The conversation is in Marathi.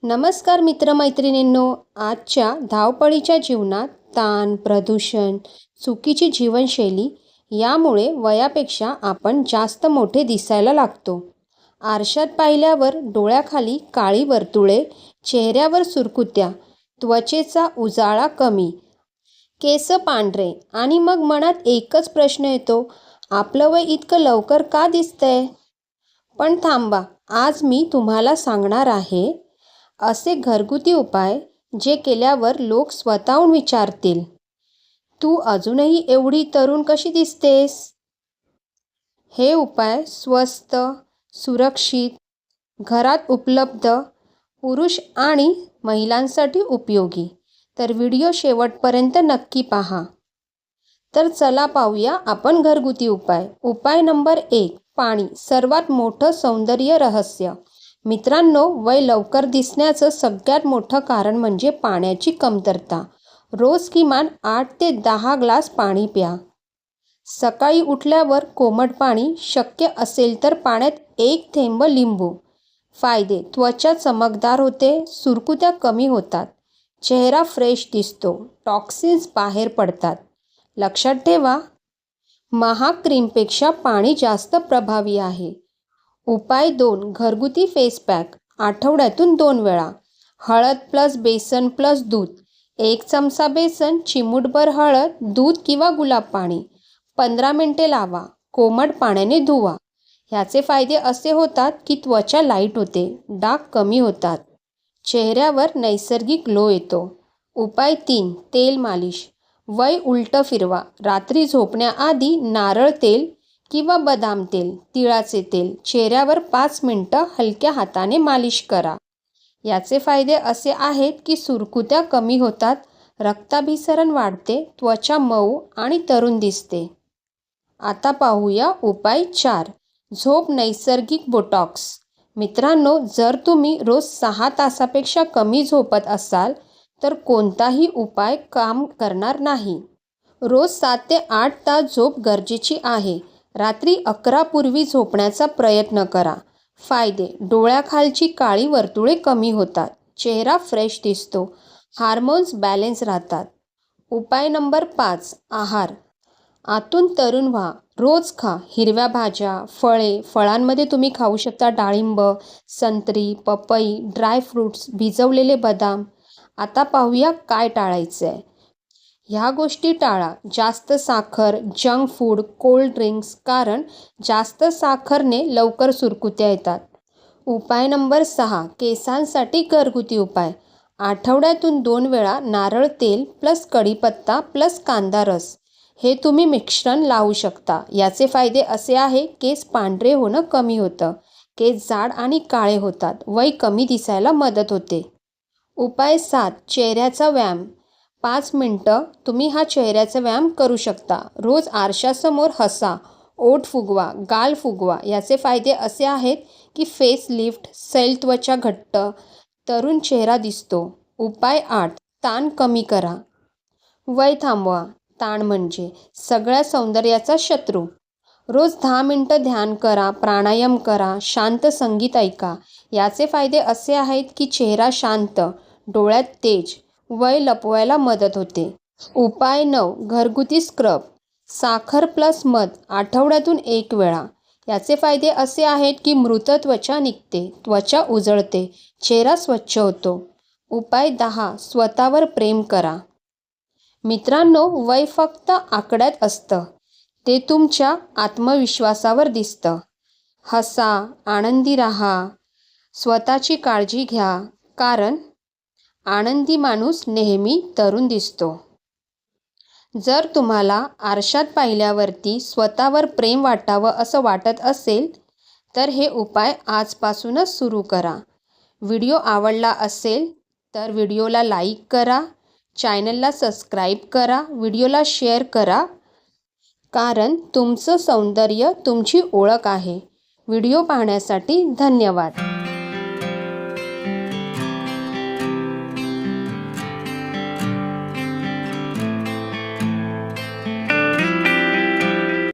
नमस्कार मित्रमैत्रिणींनो. आजच्या धावपळीच्या जीवनात ताण, प्रदूषण, चुकीची जीवनशैली यामुळे वयापेक्षा आपण जास्त मोठे दिसायला लागतो. आरशात पाहिल्यावर डोळ्याखाली काळी वर्तुळे, चेहऱ्यावर सुरकुत्या, त्वचेचा उजाळा कमी, केस पांढरे आणि मग मनात एकच प्रश्न येतो, आपलं वय इतकं लवकर का दिसतंय? पण थांबा, आज मी तुम्हाला सांगणार आहे असे घरगुती उपाय जे केल्यावर लोक स्वतःहून विचारतील, तू अजूनही एवढी तरुण कशी दिसतेस? हे उपाय स्वस्त, सुरक्षित, घरात उपलब्ध, पुरुष आणि महिलांसाठी उपयोगी. तर व्हिडिओ शेवटपर्यंत नक्की पहा. तर चला पाहूया आपण घरगुती उपाय. उपाय नंबर 1, पाणी. सर्वात मोठं सौंदर्य रहस्य. मित्रांनो, वय लवकर दिसण्याचं सगळ्यात मोठं कारण म्हणजे पाण्याची कमतरता. रोज किमान 8 ते 10 ग्लास पाणी प्या. सकाळी उठल्यावर कोमट पाणी, शक्य असेल तर पाण्यात 1 थेंब लिंबू. फायदे: त्वचा चमकदार होते, सुरकुत्या कमी होतात, चेहरा फ्रेश दिसतो, टॉक्सिन्स बाहेर पडतात. लक्षात ठेवा, महाग क्रीमपेक्षा पाणी जास्त प्रभावी आहे. उपाय 2, घरगुती फेस पॅक. आठवड्यातून 2 वेळा. हळद प्लस बेसन प्लस दूध. 1 चमचा बेसन, चिमूटभर हळद, दूध किंवा गुलाब पाणी. 15 मिनिटे लावा. कोमट पाण्याने धुवा. ह्याचे फायदे असे होतात की त्वचा लाईट होते, डाग कमी होतात, चेहऱ्यावर नैसर्गिक ग्लो येतो. उपाय 3, तेल मालिश. वय उलटं फिरवा. रात्री झोपण्याआधी नारळ तेल किंवा बदाम तेल, तिळाचे तेल चेहऱ्यावर 5 मिनिटं हलक्या हाताने मालिश करा. याचे फायदे असे आहेत की सुरकुत्या कमी होतात, रक्ताभिसरण वाढते, त्वचा मऊ आणि तरुण दिसते. आता पाहूया उपाय 4, झोप नैसर्गिक बोटॉक्स. मित्रांनो, जर तुम्ही रोज 6 तासापेक्षा कमी झोपत असाल तर कोणताही उपाय काम करणार नाही. रोज 7 ते 8 तास झोप गरजेची आहे. रात्री 11 पूर्वी झोपण्याचा प्रयत्न करा. फायदे: डोळ्याखालची काळी वर्तुळे कमी होतात, चेहरा फ्रेश दिसतो, हार्मोन्स बॅलन्स राहतात. उपाय नंबर 5, आहार. आतून तरुण व्हा. रोज खा. हिरव्या भाज्या, फळे. फळांमध्ये तुम्ही खाऊ शकता डाळिंब, संत्री, पपई, ड्राय फ्रूट्स, भिजवलेले बदाम. आता पाहूया काय टाळायचं आहे. ह्या गोष्टी टाळा. जास्त साखर, जंक फूड, कोल्ड ड्रिंक्स, कारण जास्त साखरने लवकर सुरकुत्या येतात. उपाय नंबर 6, केसांसाठी घरगुती उपाय. आठवड्यातून 2 वेळा नारळ तेल प्लस कढीपत्ता प्लस कांदा रस हे तुम्ही मिश्रण लावू शकता. याचे फायदे असे आहे, केस पांढरे होणं कमी होतं, केस जाड आणि काळे होतात, वय कमी दिसायला मदत होते. उपाय 7, चेहऱ्याचा व्यायाम. 5 मिनिटं तुम्ही हा चेहऱ्याचा व्यायाम करू शकता. रोज आरशासमोर हसा, ओठ फुगवा, गाल फुगवा. याचे फायदे असे आहेत की फेस लिफ्ट, सैल त्वचा घट्ट, तरुण चेहरा दिसतो. उपाय 8, ताण कमी करा. वय थांबवा. ताण म्हणजे सगळ्या सौंदर्याचा शत्रू. रोज 10 मिनिटं ध्यान करा, प्राणायाम करा, शांत संगीत ऐका. याचे फायदे असे आहेत की चेहरा शांत, डोळ्यात तेज, वय लपवायला मदत होते. उपाय 9, घरगुती स्क्रब. साखर प्लस मध आठवड्यातून 1 वेळा. याचे फायदे असे आहेत की मृत त्वचा निघते, त्वचा उजळते, चेहरा स्वच्छ होतो. उपाय 10, स्वतःवर प्रेम करा. मित्रांनो, वय फक्त आकड्यात असतं, ते तुमच्या आत्मविश्वासावर दिसतं. हसा, आनंदी राहा, स्वतःची काळजी घ्या, कारण आनंदी माणूस नेहमी तरुण दिसतो. जर तुम्हाला आरशात पाहिल्यावरती स्वतःवर प्रेम वाटावं असं वाटत असेल तर हे उपाय आजपासूनच सुरू करा. व्हिडिओ आवडला असेल तर व्हिडिओला लाईक करा, चॅनलला सबस्क्राईब करा, व्हिडिओला शेअर करा, कारण तुमचं सौंदर्य तुमची ओळख आहे. व्हिडिओ पाहण्यासाठी धन्यवाद.